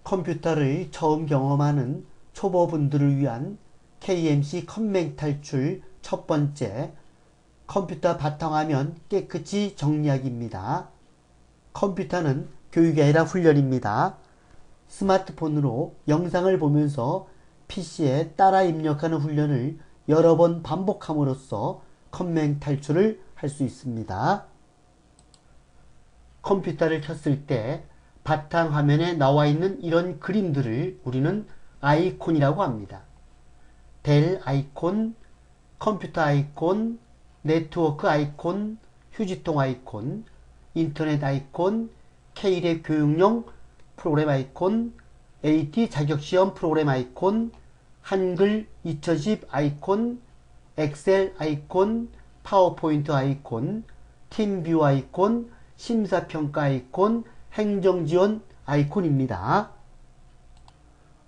컴퓨터를 처음 경험하는 초보분들을 위한 KMC 컴맹 탈출 첫 번째, 컴퓨터 바탕화면 깨끗이 정리하기입니다. 컴퓨터는 교육이 아니라 훈련입니다. 스마트폰으로 영상을 보면서 PC에 따라 입력하는 훈련을 여러 번 반복함으로써 컴맹 탈출을 할 수 있습니다. 컴퓨터를 켰을 때 바탕화면에 나와 있는 이런 그림들을 우리는 아이콘이라고 합니다. 델 아이콘, 컴퓨터 아이콘, 네트워크 아이콘, 휴지통 아이콘, 인터넷 아이콘, K랩 교육용 프로그램 아이콘, AT 자격시험 프로그램 아이콘, 한글 2010 아이콘, 엑셀 아이콘, 파워포인트 아이콘, 팀뷰 아이콘, 심사평가 아이콘, 행정지원 아이콘입니다.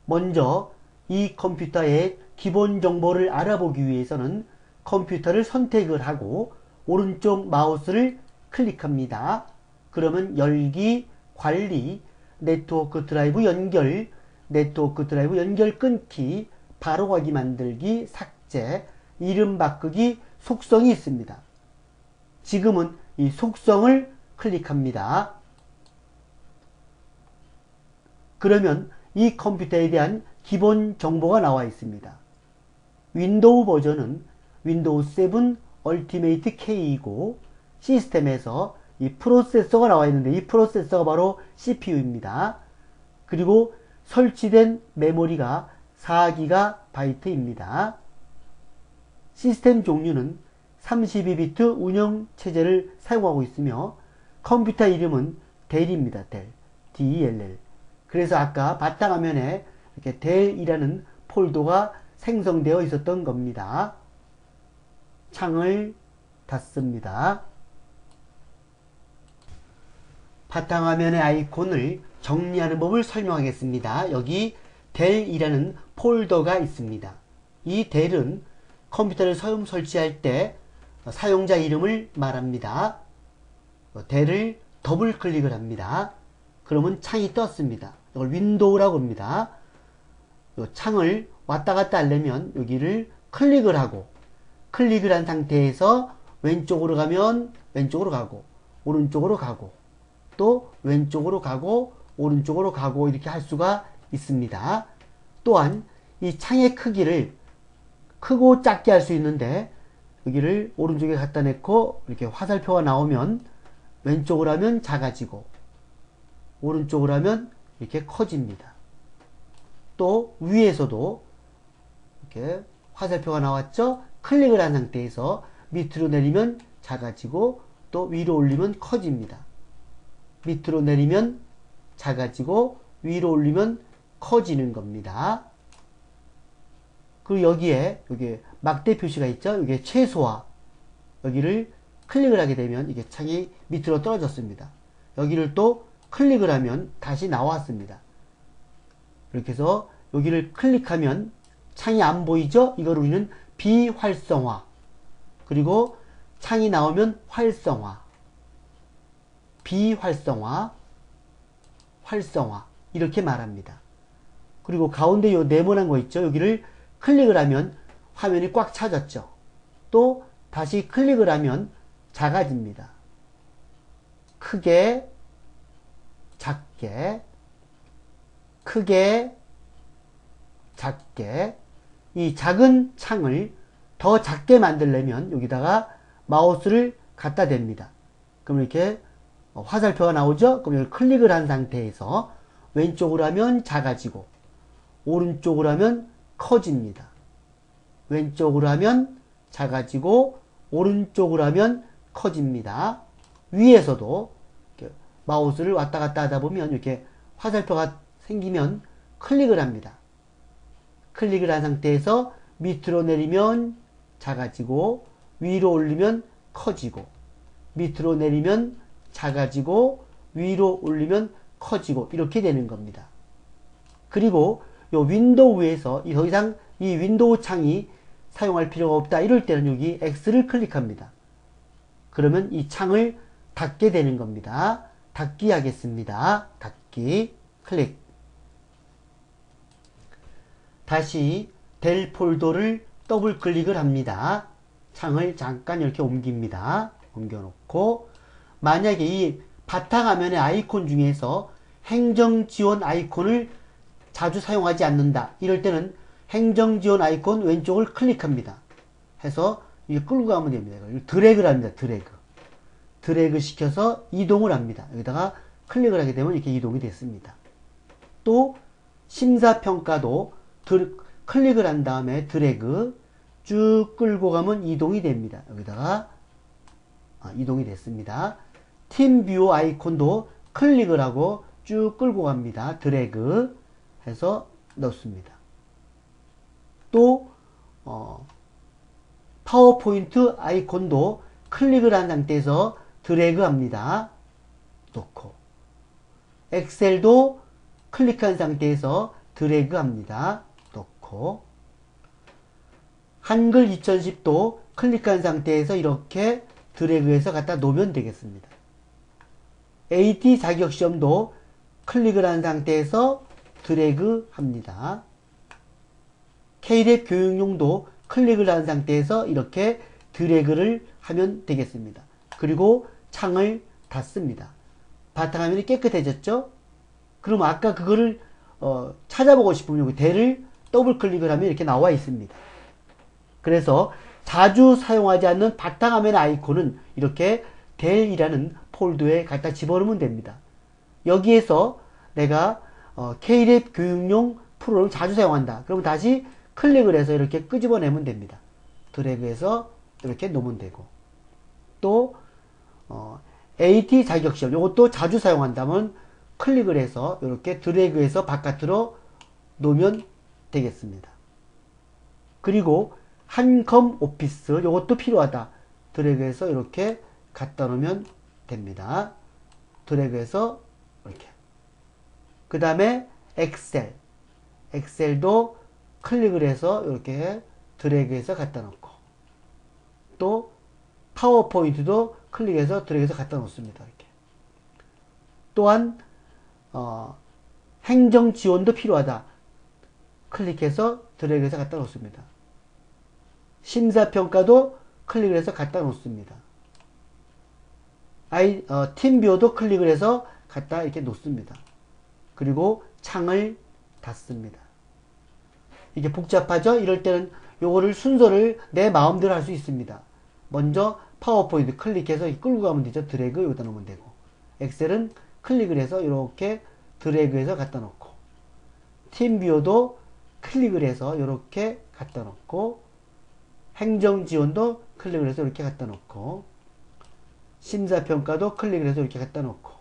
먼저 이 컴퓨터의 기본 정보를 알아보기 위해서는 컴퓨터를 선택을 하고 오른쪽 마우스를 클릭합니다. 그러면 열기, 관리, 네트워크 드라이브 연결, 네트워크 드라이브 연결 끊기, 바로가기 만들기, 삭제, 이름 바꾸기, 속성이 있습니다. 지금은 이 속성을 클릭합니다. 그러면 이 컴퓨터에 대한 기본 정보가 나와 있습니다. 윈도우 버전은 윈도우 7 얼티메이트 K이고 시스템에서 이 프로세서가 나와 있는데 이 프로세서가 바로 CPU입니다. 그리고 설치된 메모리가 4GB입니다. 시스템 종류는 32비트 운영체제를 사용하고 있으며 컴퓨터 이름은 델입니다. 델. DELL. 그래서 아까 바탕화면에 이렇게 델이라는 폴더가 생성되어 있었던 겁니다. 창을 닫습니다. 바탕화면의 아이콘을 정리하는 법을 설명하겠습니다. 여기 델이라는 폴더가 있습니다. 이 델은 컴퓨터를 처음 설치할 때 사용자 이름을 말합니다. 델을 더블 클릭을 합니다. 그러면 창이 떴습니다. 이걸 윈도우라고 합니다. 이 창을 왔다 갔다 하려면 여기를 클릭을 하고 클릭을 한 상태에서 왼쪽으로 가면 왼쪽으로 가고 오른쪽으로 가고 또 왼쪽으로 가고 오른쪽으로 가고 이렇게 할 수가 있습니다. 또한 이 창의 크기를 크고 작게 할 수 있는데 여기를 오른쪽에 갖다 놓고 이렇게 화살표가 나오면 왼쪽으로 하면 작아지고 오른쪽으로 하면 이렇게 커집니다. 또 위에서도 이렇게 화살표가 나왔죠? 클릭을 한 상태에서 밑으로 내리면 작아지고 또 위로 올리면 커집니다. 밑으로 내리면 작아지고 위로 올리면 커지는 겁니다. 그리고 여기에 막대 표시가 있죠? 여기에 최소화. 여기를 클릭을 하게 되면 이게 창이 밑으로 떨어졌습니다. 여기를 또 클릭을 하면 다시 나왔습니다. 이렇게 해서 여기를 클릭하면 창이 안 보이죠? 이걸 우리는 비활성화. 그리고 창이 나오면 활성화. 비활성화. 활성화. 이렇게 말합니다. 그리고 가운데 요 네모난 거 있죠? 여기를 클릭을 하면 화면이 꽉 차졌죠. 또 다시 클릭을 하면 작아집니다. 크게, 작게, 크게, 작게. 이 작은 창을 더 작게 만들려면 여기다가 마우스를 갖다 댑니다. 그럼 이렇게 화살표가 나오죠? 그럼 이걸 클릭을 한 상태에서 왼쪽으로 하면 작아지고 오른쪽으로 하면 커집니다. 왼쪽으로 하면 작아지고 오른쪽으로 하면 커집니다. 위에서도 이렇게 마우스를 왔다 갔다 하다 보면 이렇게 화살표가 생기면 클릭을 합니다. 클릭을 한 상태에서 밑으로 내리면 작아지고 위로 올리면 커지고 밑으로 내리면 작아지고 위로 올리면 커지고 이렇게 되는 겁니다. 그리고 요 윈도우에서 더 이상 이 윈도우 창이 사용할 필요가 없다 이럴 때는 여기 X를 클릭합니다. 그러면 이 창을 닫게 되는 겁니다. 닫기 하겠습니다. 닫기 클릭. 다시 될 폴더를 더블 클릭을 합니다. 창을 잠깐 이렇게 옮깁니다. 옮겨놓고 만약에 이 바탕화면의 아이콘 중에서 행정지원 아이콘을 자주 사용하지 않는다. 이럴 때는 행정지원 아이콘 왼쪽을 클릭합니다. 해서 이게 끌고 가면 됩니다. 드래그를 합니다. 드래그 시켜서 이동을 합니다. 여기다가 클릭을 하게 되면 이렇게 이동이 됐습니다. 또 심사평가도 클릭을 한 다음에 드래그 쭉 끌고 가면 이동이 됩니다. 여기다가 이동이 됐습니다. 팀뷰 아이콘도 클릭을 하고 쭉 끌고 갑니다. 드래그 해서 넣습니다. 또 파워포인트 아이콘도 클릭을 한 상태에서 드래그 합니다. 놓고 엑셀도 클릭한 상태에서 드래그 합니다. 놓고 한글 2010도 클릭한 상태에서 이렇게 드래그해서 갖다 놓으면 되겠습니다. AT 자격시험도 클릭을 한 상태에서 드래그 합니다. K랩 교육용도 클릭을 한 상태에서 이렇게 드래그를 하면 되겠습니다. 그리고 창을 닫습니다. 바탕화면이 깨끗해졌죠? 그럼 아까 그거를 찾아보고 싶으면 여기 델을 더블 클릭을 하면 이렇게 나와 있습니다. 그래서 자주 사용하지 않는 바탕화면 아이콘은 이렇게 델이라는 폴더에 갖다 집어넣으면 됩니다. 여기에서 내가 K랩 교육용 프로를 자주 사용한다. 그러면 다시 클릭을 해서 이렇게 끄집어내면 됩니다. 드래그해서 이렇게 놓으면 되고 또 AT 자격시험 이것도 자주 사용한다면 클릭을 해서 이렇게 드래그해서 바깥으로 놓으면 되겠습니다. 그리고 한컴 오피스 이것도 필요하다. 드래그해서 이렇게 갖다 놓으면 됩니다. 드래그해서 이렇게 그 다음에 엑셀도 클릭을 해서 이렇게 드래그해서 갖다 놓고 또 파워포인트도 클릭해서 드래그해서 갖다 놓습니다. 이렇게. 또한 행정 지원도 필요하다. 클릭해서 드래그해서 갖다 놓습니다. 심사평가도 클릭을 해서 갖다 놓습니다. 팀뷰도 클릭을 해서 갖다 이렇게 놓습니다. 그리고 창을 닫습니다. 이게 복잡하죠? 이럴 때는 요거를 순서를 내 마음대로 할 수 있습니다. 먼저 파워포인트 클릭해서 끌고 가면 되죠. 드래그 여기다 놓으면 되고 엑셀은 클릭을 해서 이렇게 드래그해서 갖다 놓고 팀뷰어도 클릭을 해서 이렇게 갖다 놓고 행정지원도 클릭을 해서 이렇게 갖다 놓고 심사평가도 클릭을 해서 이렇게 갖다 놓고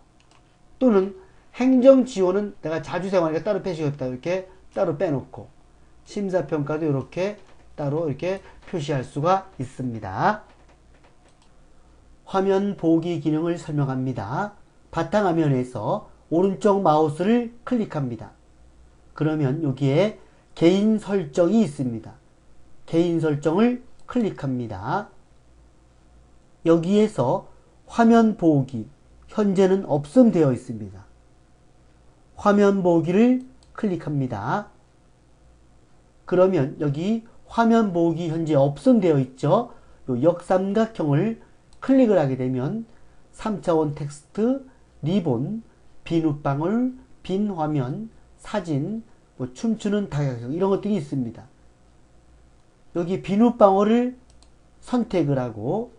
또는 행정지원은 내가 자주 사용하니까 따로 표시했다 이렇게 따로 빼놓고 심사평가도 이렇게 따로 이렇게 표시할 수가 있습니다. 화면 보기 기능을 설명합니다. 바탕화면에서 오른쪽 마우스를 클릭합니다. 그러면 여기에 개인 설정이 있습니다. 개인 설정을 클릭합니다. 여기에서 화면 보기, 현재는 없음 되어 있습니다. 화면 보기를 클릭합니다. 그러면 여기 화면 보기 현재 없음 되어 있죠. 요 역삼각형을 클릭을 하게 되면 3차원 텍스트, 리본, 비눗방울, 빈 화면, 사진, 춤추는 다각형 이런 것들이 있습니다. 여기 비눗방울을 선택을 하고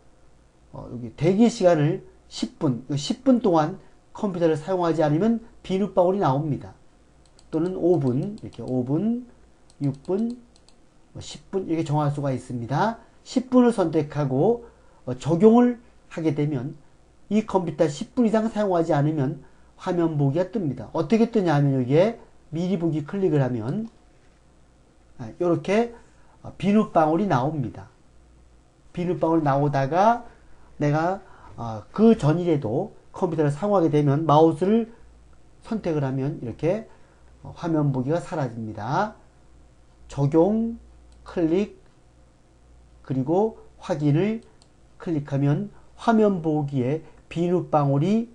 여기 대기 시간을 10분 동안 컴퓨터를 사용하지 않으면 비눗방울이 나옵니다. 또는 5분, 이렇게 5분, 6분, 10분 이렇게 정할 수가 있습니다. 10분을 선택하고 적용을 하게 되면 이 컴퓨터 10분 이상 사용하지 않으면 화면 보기가 뜹니다. 어떻게 뜨냐 하면 여기에 미리 보기 클릭을 하면 이렇게 비눗방울이 나옵니다. 비눗방울이 나오다가 내가 그 전일에도 컴퓨터를 사용하게 되면 마우스를 선택을 하면 이렇게 화면 보기가 사라집니다. 적용, 클릭, 그리고 확인을 클릭하면 화면 보기에 비눗방울이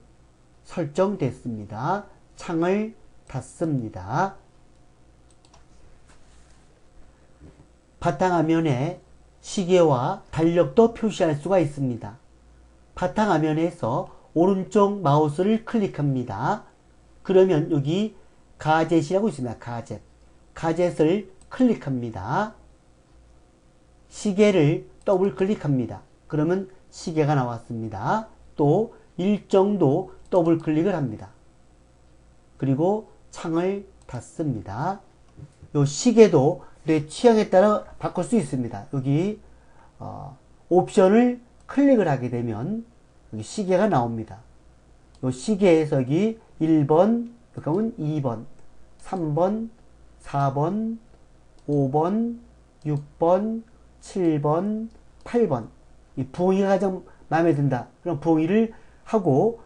설정됐습니다. 창을 닫습니다. 바탕화면에 시계와 달력도 표시할 수가 있습니다. 바탕화면에서 오른쪽 마우스를 클릭합니다. 그러면 여기 가젯이라고 있습니다. 가젯. 가젯을 클릭합니다. 시계를 더블 클릭합니다. 그러면 시계가 나왔습니다. 또 일정도 더블 클릭을 합니다. 그리고 창을 닫습니다. 요 시계도 내 취향에 따라 바꿀 수 있습니다. 여기 옵션을 클릭을 하게 되면 여기 시계가 나옵니다. 요 시계에서 여기 1번, 그러면 2번, 3번, 4번, 5번, 6번, 7번, 8번. 이 부엉이가 가장 마음에 든다. 그럼 부엉이를 하고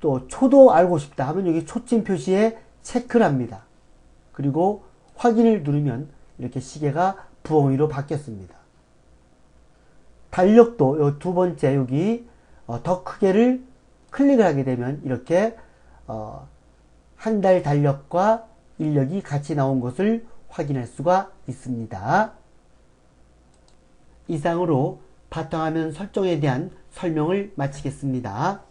또 초도 알고 싶다 하면 여기 초점 표시에 체크를 합니다. 그리고 확인을 누르면 이렇게 시계가 부엉이로 바뀌었습니다. 달력도 요 두 번째 여기 더 크게를 클릭을 하게 되면 이렇게 한 달 달력과 인력이 같이 나온 것을 확인할 수가 있습니다. 이상으로 바탕화면 설정에 대한 설명을 마치겠습니다.